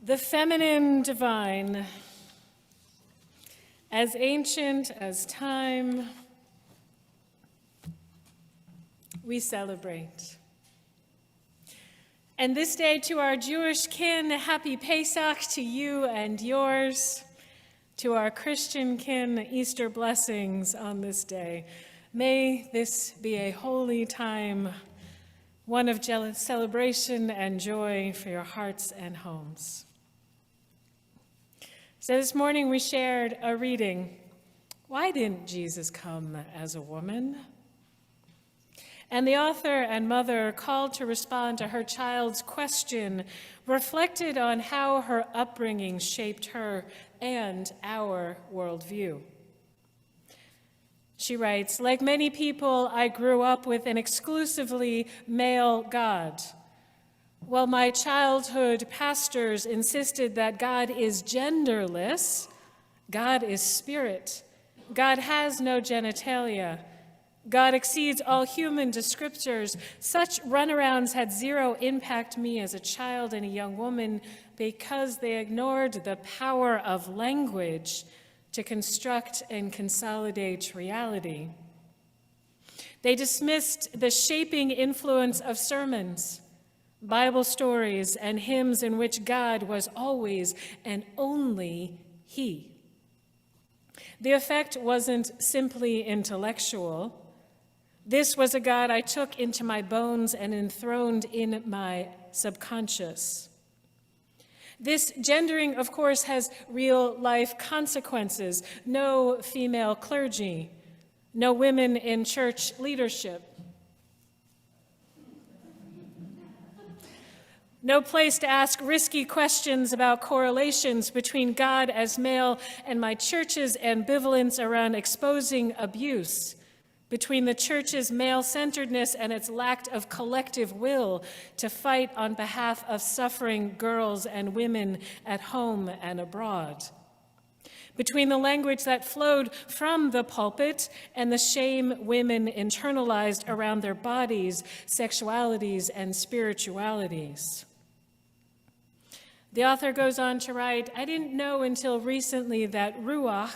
The feminine divine, as ancient as time, we celebrate. And this day to our Jewish kin, happy Pesach to you and yours. To our Christian kin, Easter blessings on this day. May this be a holy time, one of celebration and joy for your hearts and homes. So this morning we shared a reading. Why didn't Jesus come as a woman? And the author and mother, called to respond to her child's question, reflected on how her upbringing shaped her and our worldview. She writes, like many people, I grew up with an exclusively male God. While my childhood pastors insisted that God is genderless, God is spirit. God has no genitalia. God exceeds all human descriptors. Such runarounds had zero impact me as a child and a young woman because they ignored the power of language to construct and consolidate reality. They dismissed the shaping influence of sermons, Bible stories, and hymns in which God was always and only He. The effect wasn't simply intellectual. This was a God I took into my bones and enthroned in my subconscious. This gendering, of course, has real-life consequences. No female clergy, no women in church leadership, no place to ask risky questions about correlations between God as male and my church's ambivalence around exposing abuse, between the church's male-centeredness and its lack of collective will to fight on behalf of suffering girls and women at home and abroad, between the language that flowed from the pulpit and the shame women internalized around their bodies, sexualities, and spiritualities. The author goes on to write, I didn't know until recently that ruach,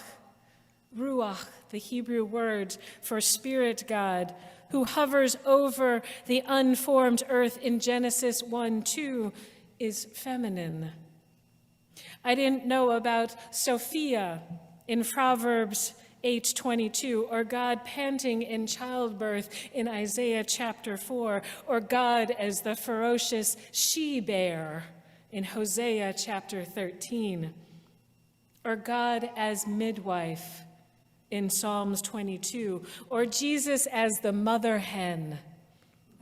the Hebrew word for spirit God, who hovers over the unformed earth in Genesis 1:2, is feminine. I didn't know about Sophia in Proverbs 8:22, or God panting in childbirth in Isaiah chapter 4, or God as the ferocious she-bear in Hosea chapter 13, or God as midwife in Psalms 22, or Jesus as the mother hen.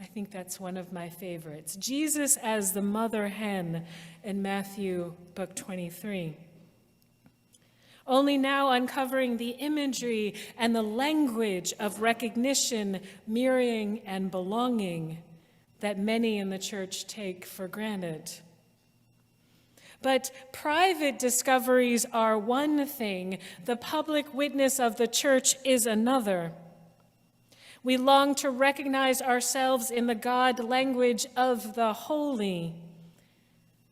I think that's one of my favorites. Jesus as the mother hen in Matthew book 23. Only now uncovering the imagery and the language of recognition, mirroring, and belonging that many in the church take for granted. But private discoveries are one thing, the public witness of the church is another. We long to recognize ourselves in the God language of the holy.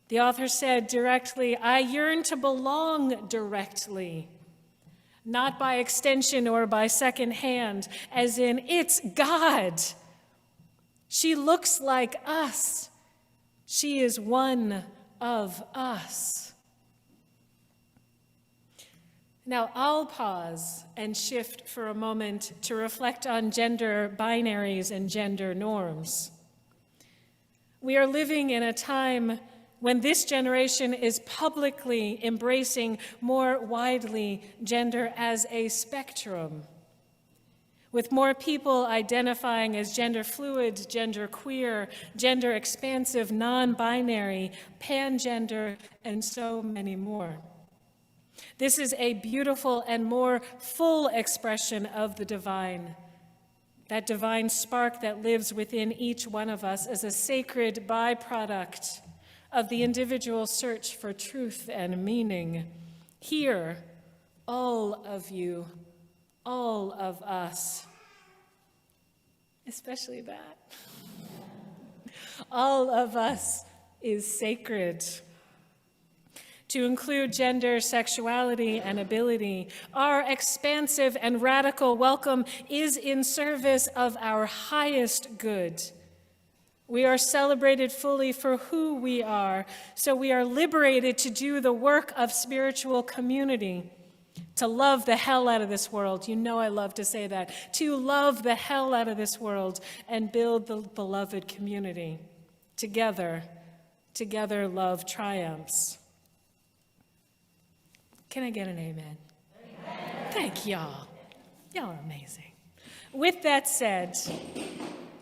The author said directly, I yearn to belong directly, not by extension or by second hand, as in, it's God. She looks like us. She is one of us. Now, I'll pause and shift for a moment to reflect on gender binaries and gender norms. We are living in a time when this generation is publicly embracing more widely gender as a spectrum, with more people identifying as gender fluid, gender queer, gender expansive, non-binary, pangender, and so many more. This is a beautiful and more full expression of the divine, that divine spark that lives within each one of us as a sacred byproduct of the individual search for truth and meaning. Here, all of you, all of us, especially that, all of us is sacred. to include gender, sexuality, and ability. Our expansive and radical welcome is in service of our highest good. We are celebrated fully for who we are, so we are liberated to do the work of spiritual community, to love the hell out of this world. You know I love to say that. To love the hell out of this world and build the beloved community. Together love triumphs. Can I get an amen? Amen. Thank y'all. Y'all are amazing. With that said,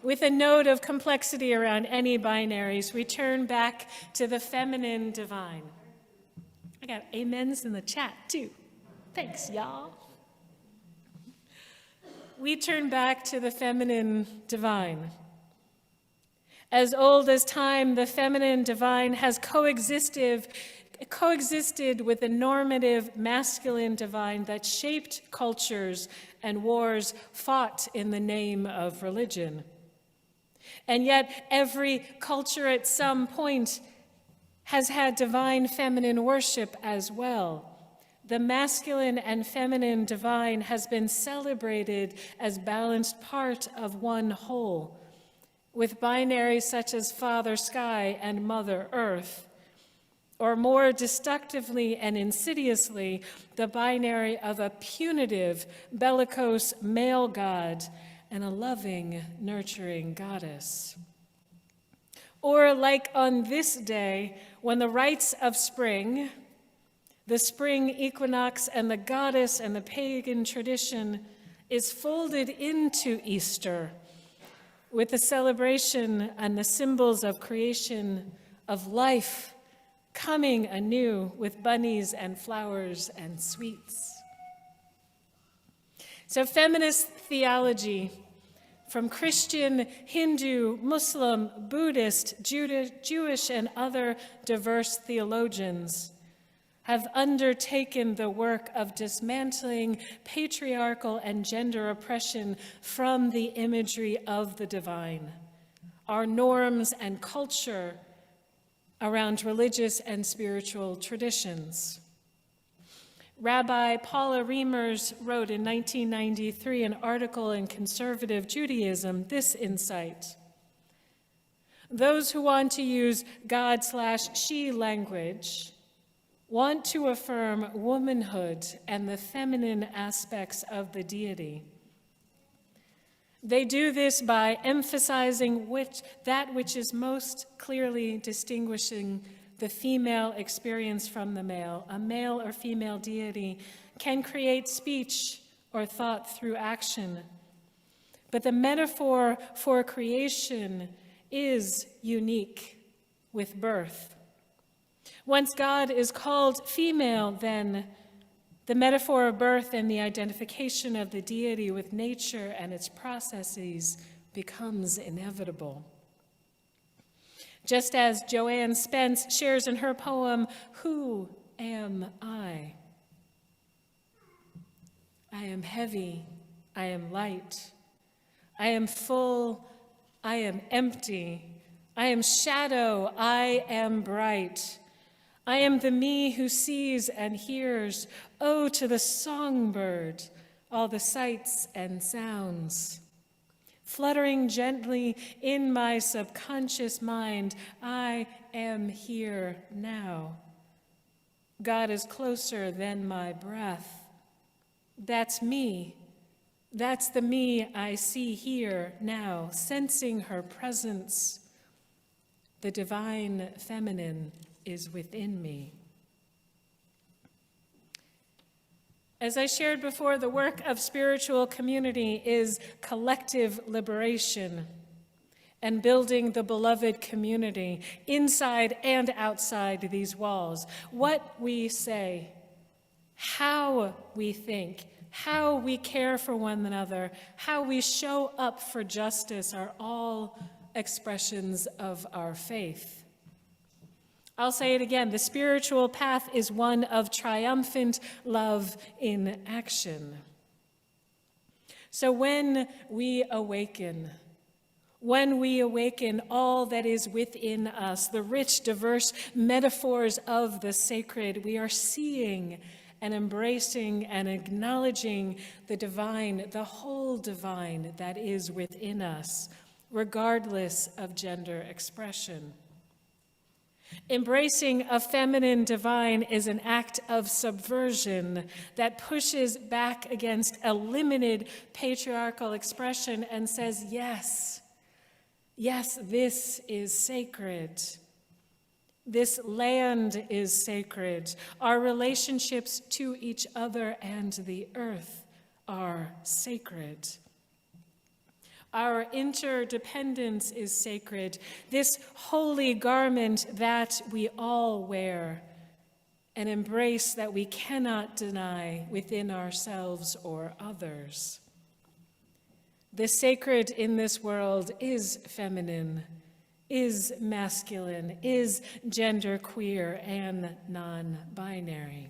with a note of complexity around any binaries, we turn back to the feminine divine. I got amens in the chat, too. Thanks, y'all. We turn back to the feminine divine. As old as time, the feminine divine has coexisted with the normative masculine divine that shaped cultures and wars fought in the name of religion. And yet, every culture at some point has had divine feminine worship as well. The masculine and feminine divine has been celebrated as balanced part of one whole, with binaries such as Father Sky and Mother Earth, or more destructively and insidiously, the binary of a punitive, bellicose male god and a loving, nurturing goddess. Or like on this day, when the rites of spring, the spring equinox, and the goddess and the pagan tradition is folded into Easter with the celebration and the symbols of creation, of life, coming anew with bunnies and flowers and sweets. So feminist theology, from Christian, Hindu, Muslim, Buddhist, Jewish, and other diverse theologians, have undertaken the work of dismantling patriarchal and gender oppression from the imagery of the divine, our norms and culture around religious and spiritual traditions. Rabbi Paula Reimers wrote in 1993 an article in Conservative Judaism this insight: those who want to use God/she language want to affirm womanhood and the feminine aspects of the deity. They do this by emphasizing that which is most clearly distinguishing the female experience from the male. A male or female deity can create speech or thought through action, but the metaphor for creation is unique with birth. Once God is called female, then the metaphor of birth and the identification of the deity with nature and its processes becomes inevitable. Just as Joanne Spence shares in her poem, "Who am I? I am heavy, I am light, I am full, I am empty, I am shadow, I am bright. I am the me who sees and hears. Oh, to the songbird, all the sights and sounds. Fluttering gently in my subconscious mind, I am here now. God is closer than my breath. That's me. That's the me I see here now, sensing her presence. The divine feminine is within me." As I shared before, the work of spiritual community is collective liberation and building the beloved community inside and outside these walls. What we say, how we think, how we care for one another, how we show up for justice are all expressions of our faith. I'll say it again, the spiritual path is one of triumphant love in action. So when we awaken, When we awaken all that is within us, the rich, diverse metaphors of the sacred, we are seeing and embracing and acknowledging the divine, the whole divine that is within us, regardless of gender expression. Embracing a feminine divine is an act of subversion that pushes back against a limited patriarchal expression and says, yes, this is sacred. This land is sacred. Our relationships to each other and the earth are sacred. Our interdependence is sacred, this holy garment that we all wear, an embrace that we cannot deny within ourselves or others. The sacred in this world is feminine, is masculine, is genderqueer, and non-binary.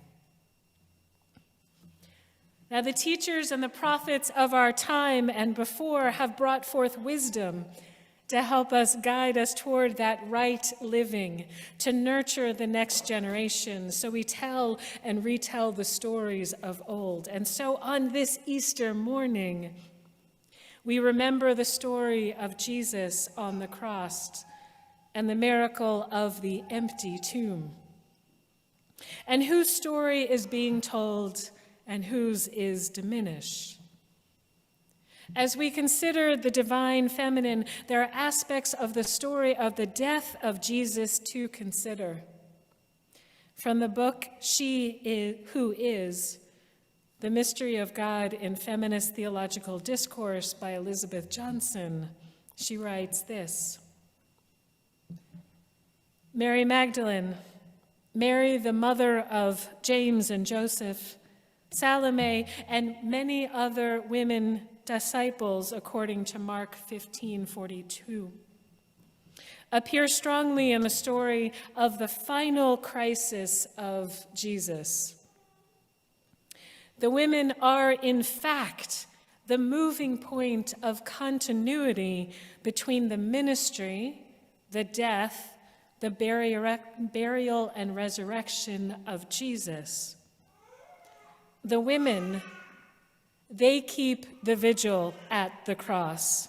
Now, the teachers and the prophets of our time and before have brought forth wisdom to help us guide us toward that right living, to nurture the next generation. So we tell and retell the stories of old. And so on this Easter morning, we remember the story of Jesus on the cross and the miracle of the empty tomb. And whose story is being told and whose is diminished. As we consider the divine feminine, there are aspects of the story of the death of Jesus to consider. From the book Who Is, The Mystery of God in Feminist Theological Discourse by Elizabeth Johnson, she writes this: Mary Magdalene, Mary the mother of James and Joseph, Salome, and many other women disciples, according to Mark 15:42, appear strongly in the story of the final crisis of Jesus. The women are, in fact, the moving point of continuity between the ministry, the death, the burial and resurrection of Jesus. The women, they keep the vigil at the cross,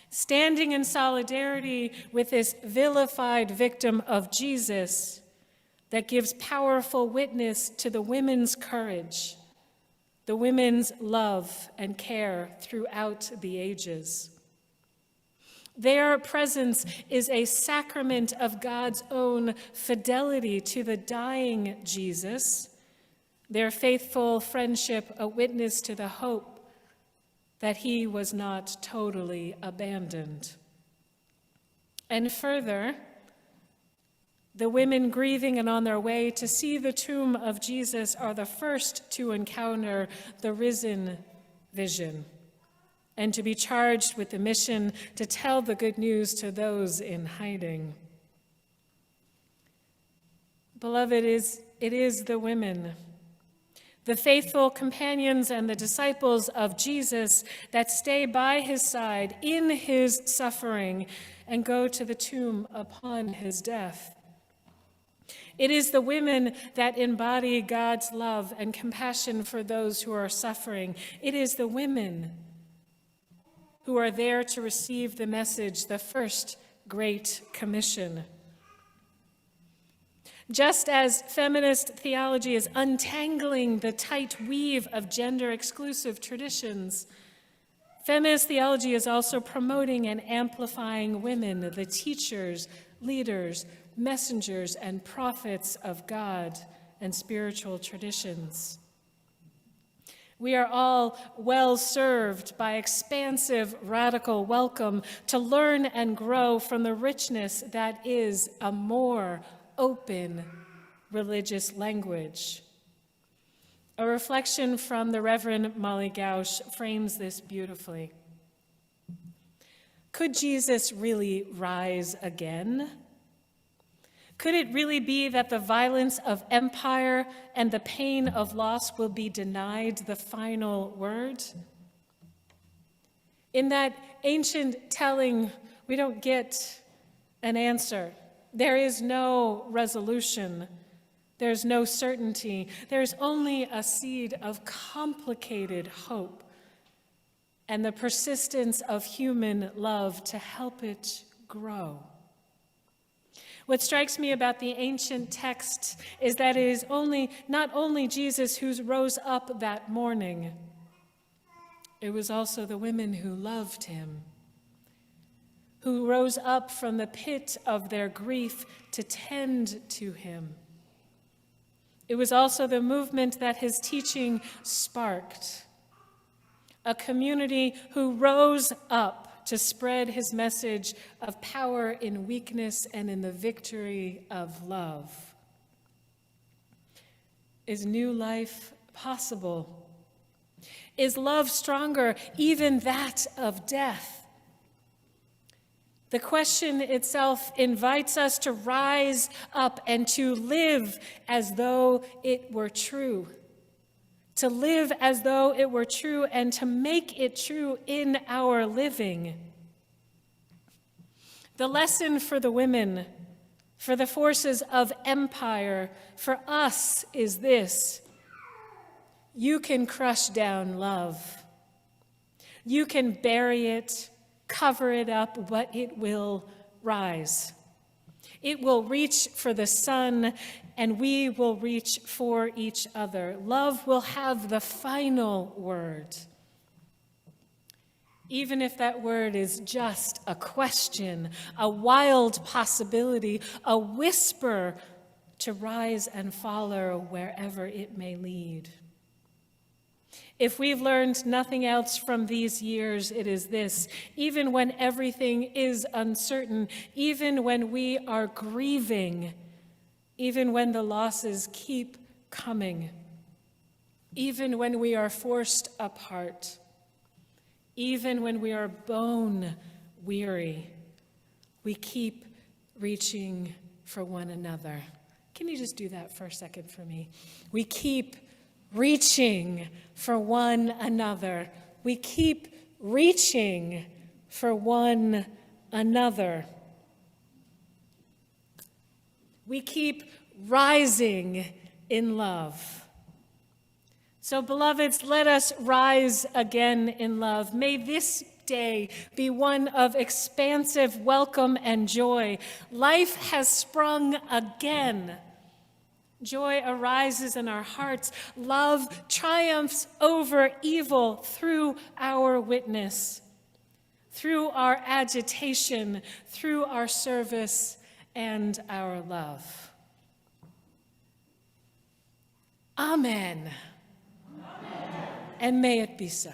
standing in solidarity with this vilified victim of Jesus that gives powerful witness to the women's courage, the women's love and care throughout the ages. Their presence is a sacrament of God's own fidelity to the dying Jesus, their faithful friendship a witness to the hope that he was not totally abandoned. And further, the women grieving and on their way to see the tomb of Jesus are the first to encounter the risen vision and to be charged with the mission to tell the good news to those in hiding. Beloved, it is the women, the faithful companions and the disciples of Jesus that stay by his side in his suffering and go to the tomb upon his death. It is the women that embody God's love and compassion for those who are suffering. It is the women who are there to receive the message, the first Great Commission. Just as feminist theology is untangling the tight weave of gender-exclusive traditions, feminist theology is also promoting and amplifying women, the teachers, leaders, messengers, and prophets of God and spiritual traditions. We are all well served by expansive, radical welcome to learn and grow from the richness that is a more open religious language. A reflection from the Reverend Molly Gausch frames this beautifully. Could Jesus really rise again? Could it really be that the violence of empire and the pain of loss will be denied the final word? In that ancient telling, we don't get an answer. There is no resolution. There's no certainty. There's only a seed of complicated hope and the persistence of human love to help it grow. What strikes me about the ancient text is that it is not only Jesus who rose up that morning, it was also the women who loved him, who rose up from the pit of their grief to tend to him. It was also the movement that his teaching sparked, a community who rose up to spread his message of power in weakness and in the victory of love. Is new life possible? Is love stronger, even that of death? The question itself invites us to rise up and to live as though it were true. To live as though it were true and to make it true in our living. The lesson for the women, for the forces of empire, for us is this: you can crush down love. You can bury it, cover it up, but it will rise. It will reach for the sun, and we will reach for each other. Love will have the final word. Even if that word is just a question, a wild possibility, a whisper to rise and follow wherever it may lead. If we've learned nothing else from these years, it is this: even when everything is uncertain, even when we are grieving, even when the losses keep coming, even when we are forced apart, even when we are bone weary, we keep reaching for one another. Can you just do that for a second for me? We keep reaching for one another. We keep reaching for one another. We keep rising in love. So, beloveds, let us rise again in love. May this day be one of expansive welcome and joy. Life has sprung again. Joy arises in our hearts. Love triumphs over evil through our witness, through our agitation, through our service, and our love. Amen. Amen. And may it be so.